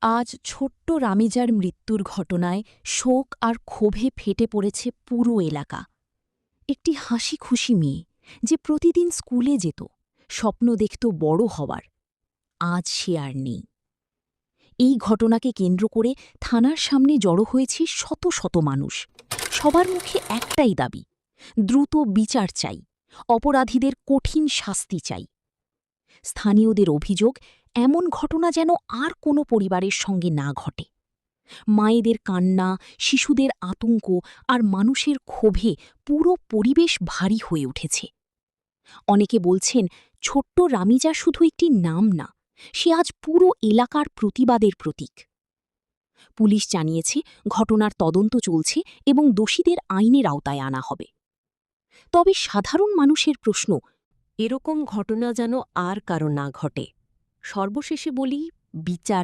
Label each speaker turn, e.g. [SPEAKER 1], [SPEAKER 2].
[SPEAKER 1] আজ ছোট্ট রামিজার মৃত্যুর ঘটনায় শোক আর ক্ষোভে ফেটে পড়েছে পুরো এলাকা। একটি হাসি খুশি মেয়ে যে প্রতিদিন স্কুলে যেত, স্বপ্ন দেখত বড় হওয়ার, আজ সে আর নেই। এই ঘটনাকে কেন্দ্র করে থানার সামনে জড়ো হয়েছে শত শত মানুষ। সবার মুখে একটাই দাবি, দ্রুত বিচার চাই, অপরাধীদের কঠিন শাস্তি চাই। স্থানীয়দের অভিযোগ, এমন ঘটনা যেন আর কোনো পরিবারের সঙ্গে না ঘটে। মায়েদের কান্না, শিশুদের আতঙ্ক আর মানুষের ক্ষোভে পুরো পরিবেশ ভারী হয়ে উঠেছে। অনেকে বলছেন, ছোট্ট রামিজা শুধু একটি নাম না, সে আজ পুরো এলাকার প্রতিবাদের প্রতীক। পুলিশ জানিয়েছে ঘটনার তদন্ত চলছে এবং দোষীদের আইনের আওতায় আনা হবে। তবে সাধারণ মানুষের প্রশ্ন, এরকম ঘটনা যেন আর কারো না ঘটে। সর্বশেষে বলি, বিচার